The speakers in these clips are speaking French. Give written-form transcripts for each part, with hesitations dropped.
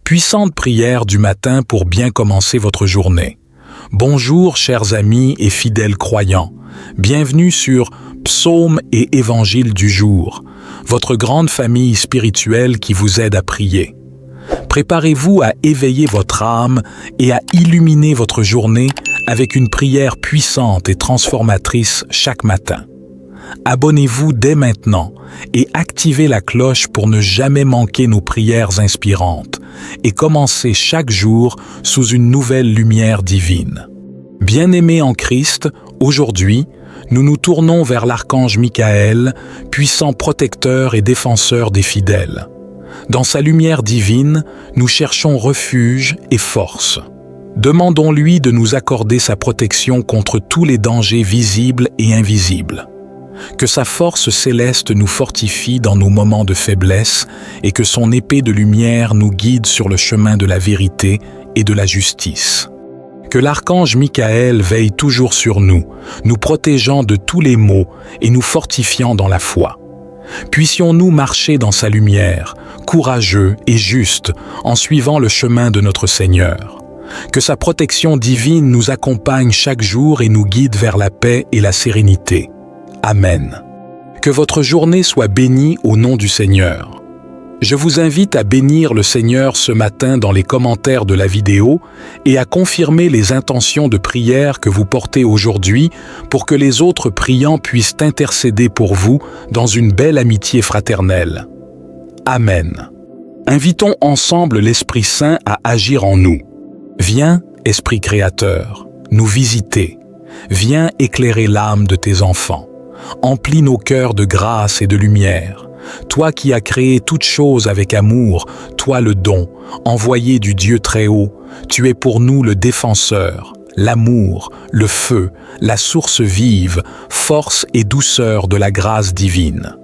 Puissante prière du matin pour bien commencer votre journée. Bonjour chers amis et fidèles croyants. Bienvenue sur Psaume et Évangile du jour, votre grande famille spirituelle qui vous aide à prier. Préparez-vous à éveiller votre âme et à illuminer votre journée avec une prière puissante et transformatrice chaque matin. Abonnez-vous dès maintenant et activez la cloche pour ne jamais manquer nos prières inspirantes et commencez chaque jour sous une nouvelle lumière divine. Bien-aimés en Christ, aujourd'hui, nous nous tournons vers l'archange Michael, puissant protecteur et défenseur des fidèles. Dans sa lumière divine, nous cherchons refuge et force. Demandons-lui de nous accorder sa protection contre tous les dangers visibles et invisibles. Que sa force céleste nous fortifie dans nos moments de faiblesse et que son épée de lumière nous guide sur le chemin de la vérité et de la justice. Que l'archange Michael veille toujours sur nous, nous protégeant de tous les maux et nous fortifiant dans la foi. Puissions-nous marcher dans sa lumière, courageux et justes, en suivant le chemin de notre Seigneur. Que sa protection divine nous accompagne chaque jour et nous guide vers la paix et la sérénité. Amen. Que votre journée soit bénie au nom du Seigneur. Je vous invite à bénir le Seigneur ce matin dans les commentaires de la vidéo et à confirmer les intentions de prière que vous portez aujourd'hui pour que les autres priants puissent intercéder pour vous dans une belle amitié fraternelle. Amen. Invitons ensemble l'Esprit Saint à agir en nous. Viens, Esprit Créateur, nous visiter. Viens éclairer l'âme de tes enfants. Emplis nos cœurs de grâce et de lumière. Toi qui as créé toutes choses avec amour, toi le don, envoyé du Dieu très haut, tu es pour nous le défenseur, l'amour, le feu, la source vive, force et douceur de la grâce divine.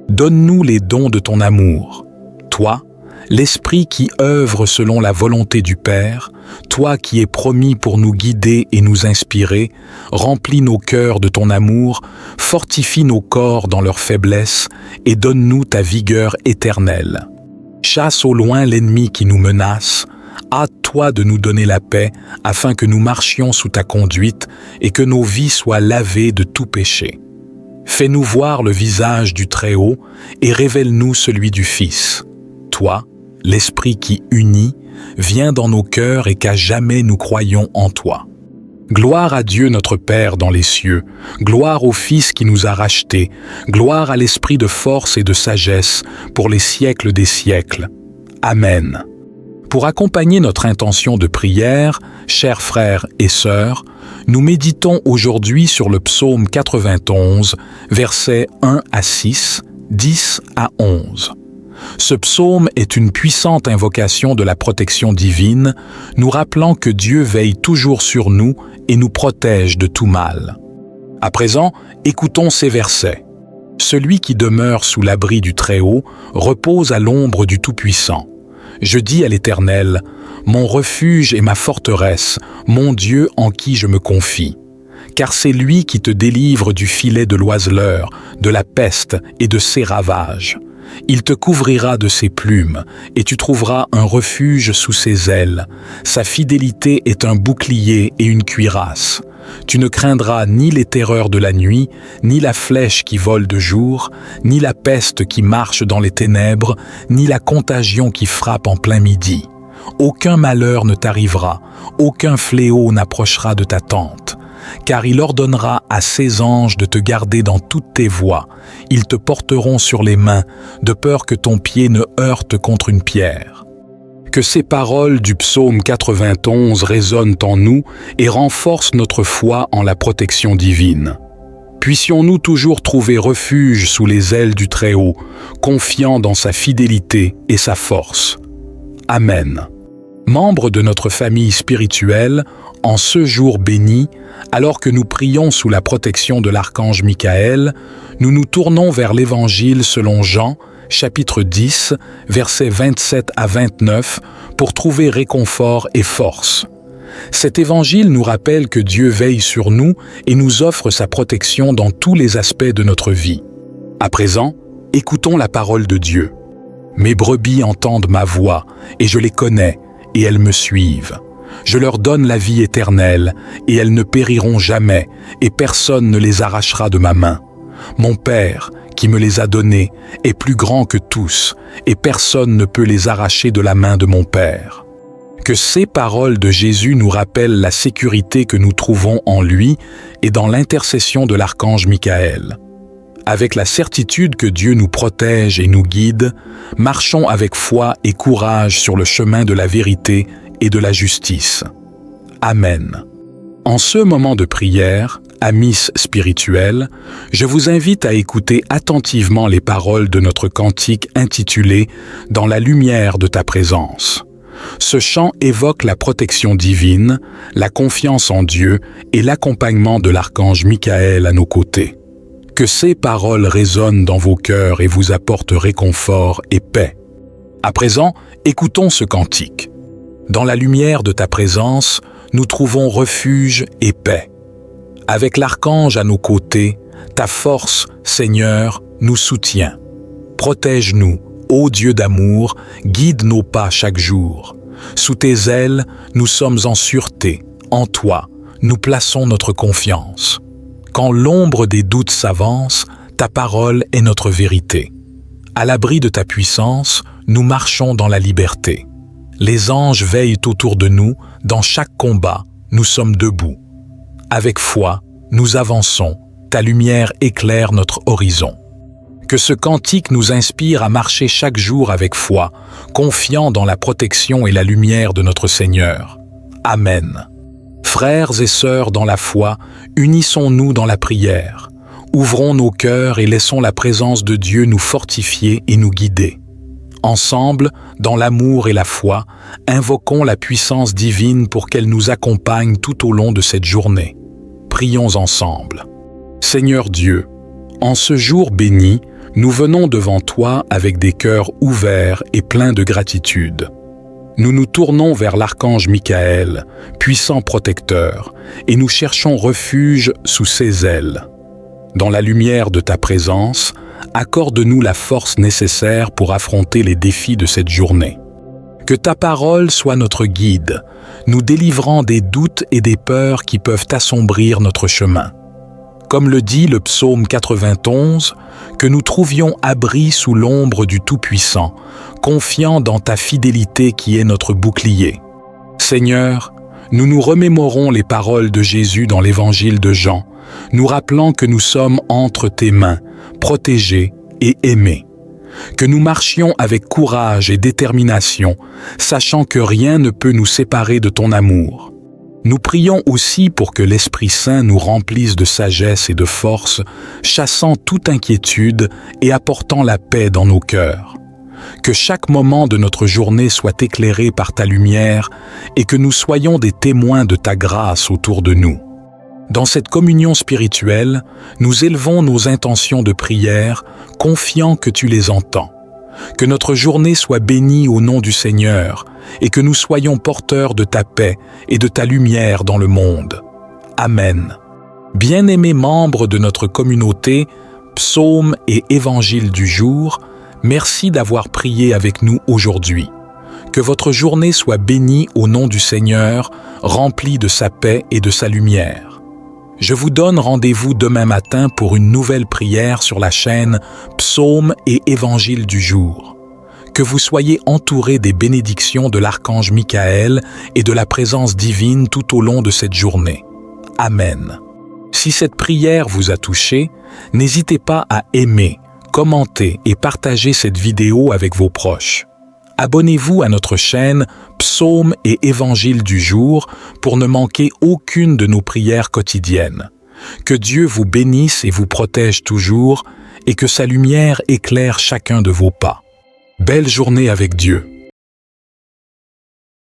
Donne-nous les dons de ton amour. Toi, l'Esprit qui œuvre selon la volonté du Père, toi qui es promis pour nous guider et nous inspirer, remplis nos cœurs de ton amour, fortifie nos corps dans leur faiblesse et donne-nous ta vigueur éternelle. Chasse au loin l'ennemi qui nous menace, hâte-toi de nous donner la paix afin que nous marchions sous ta conduite et que nos vies soient lavées de tout péché. Fais-nous voir le visage du Très-Haut et révèle-nous celui du Fils. Toi, l'Esprit qui unit, viens dans nos cœurs et qu'à jamais nous croyons en toi. Gloire à Dieu notre Père dans les cieux, gloire au Fils qui nous a rachetés, gloire à l'Esprit de force et de sagesse pour les siècles des siècles. Amen. Pour accompagner notre intention de prière, chers frères et sœurs, nous méditons aujourd'hui sur le psaume 91, versets 1 à 6, 10 à 11. Ce psaume est une puissante invocation de la protection divine, nous rappelant que Dieu veille toujours sur nous et nous protège de tout mal. À présent, écoutons ces versets. Celui qui demeure sous l'abri du Très-Haut repose à l'ombre du Tout-Puissant. Je dis à l'Éternel, mon refuge et ma forteresse, mon Dieu en qui je me confie. Car c'est lui qui te délivre du filet de l'oiseleur, de la peste et de ses ravages. Il te couvrira de ses plumes, et tu trouveras un refuge sous ses ailes. Sa fidélité est un bouclier et une cuirasse. Tu ne craindras ni les terreurs de la nuit, ni la flèche qui vole de jour, ni la peste qui marche dans les ténèbres, ni la contagion qui frappe en plein midi. Aucun malheur ne t'arrivera, aucun fléau n'approchera de ta tente. Car il ordonnera à ses anges de te garder dans toutes tes voies. Ils te porteront sur les mains, de peur que ton pied ne heurte contre une pierre. Que ces paroles du psaume 91 résonnent en nous et renforcent notre foi en la protection divine. Puissions-nous toujours trouver refuge sous les ailes du Très-Haut, confiant dans sa fidélité et sa force. Amen. Membres de notre famille spirituelle, en ce jour béni, alors que nous prions sous la protection de l'archange Michael, nous nous tournons vers l'Évangile selon Jean, chapitre 10, versets 27 à 29, pour trouver réconfort et force. Cet Évangile nous rappelle que Dieu veille sur nous et nous offre sa protection dans tous les aspects de notre vie. À présent, écoutons la parole de Dieu. Mes brebis entendent ma voix, et je les connais, et elles me suivent. Je leur donne la vie éternelle, et elles ne périront jamais, et personne ne les arrachera de ma main. Mon Père, qui me les a donnés, est plus grand que tous, et personne ne peut les arracher de la main de mon Père. Que ces paroles de Jésus nous rappellent la sécurité que nous trouvons en lui et dans l'intercession de l'archange Michaël. Avec la certitude que Dieu nous protège et nous guide, marchons avec foi et courage sur le chemin de la vérité et de la justice. Amen. En ce moment de prière, amis spirituels, je vous invite à écouter attentivement les paroles de notre cantique intitulé « Dans la lumière de ta présence ». Ce chant évoque la protection divine, la confiance en Dieu et l'accompagnement de l'archange Michaël à nos côtés. Que ces paroles résonnent dans vos cœurs et vous apportent réconfort et paix. À présent, écoutons ce cantique. Dans la lumière de ta présence, nous trouvons refuge et paix. Avec l'archange à nos côtés, ta force, Seigneur, nous soutient. Protège-nous, ô Dieu d'amour, guide nos pas chaque jour. Sous tes ailes, nous sommes en sûreté. En toi, nous plaçons notre confiance. Quand l'ombre des doutes s'avance, ta parole est notre vérité. À l'abri de ta puissance, nous marchons dans la liberté. Les anges veillent autour de nous, dans chaque combat, nous sommes debout. Avec foi, nous avançons, ta lumière éclaire notre horizon. Que ce cantique nous inspire à marcher chaque jour avec foi, confiant dans la protection et la lumière de notre Seigneur. Amen. Frères et sœurs dans la foi, unissons-nous dans la prière. Ouvrons nos cœurs et laissons la présence de Dieu nous fortifier et nous guider. Ensemble, dans l'amour et la foi, invoquons la puissance divine pour qu'elle nous accompagne tout au long de cette journée. Prions ensemble. Seigneur Dieu, en ce jour béni, nous venons devant toi avec des cœurs ouverts et pleins de gratitude. Nous nous tournons vers l'archange Michaël, puissant protecteur, et nous cherchons refuge sous ses ailes. Dans la lumière de ta présence, accorde-nous la force nécessaire pour affronter les défis de cette journée. Que ta parole soit notre guide, nous délivrant des doutes et des peurs qui peuvent assombrir notre chemin. Comme le dit le psaume 91, que nous trouvions abri sous l'ombre du Tout-Puissant, confiant dans ta fidélité qui est notre bouclier. Seigneur, nous nous remémorons les paroles de Jésus dans l'évangile de Jean, nous rappelant que nous sommes entre tes mains, protégés et aimés. Que nous marchions avec courage et détermination, sachant que rien ne peut nous séparer de ton amour. Nous prions aussi pour que l'Esprit Saint nous remplisse de sagesse et de force, chassant toute inquiétude et apportant la paix dans nos cœurs. Que chaque moment de notre journée soit éclairé par ta lumière et que nous soyons des témoins de ta grâce autour de nous. Dans cette communion spirituelle, nous élevons nos intentions de prière, confiant que tu les entends. Que notre journée soit bénie au nom du Seigneur et que nous soyons porteurs de ta paix et de ta lumière dans le monde. Amen. Bien-aimés membres de notre communauté, Psaume et Évangile du jour, merci d'avoir prié avec nous aujourd'hui. Que votre journée soit bénie au nom du Seigneur, remplie de sa paix et de sa lumière. Je vous donne rendez-vous demain matin pour une nouvelle prière sur la chaîne Psaume et Évangile du jour. Que vous soyez entourés des bénédictions de l'archange Michaël et de la présence divine tout au long de cette journée. Amen. Si cette prière vous a touché, n'hésitez pas à aimer, commenter et partager cette vidéo avec vos proches. Abonnez-vous à notre chaîne Psaume et Évangile du jour pour ne manquer aucune de nos prières quotidiennes. Que Dieu vous bénisse et vous protège toujours et que sa lumière éclaire chacun de vos pas. Belle journée avec Dieu.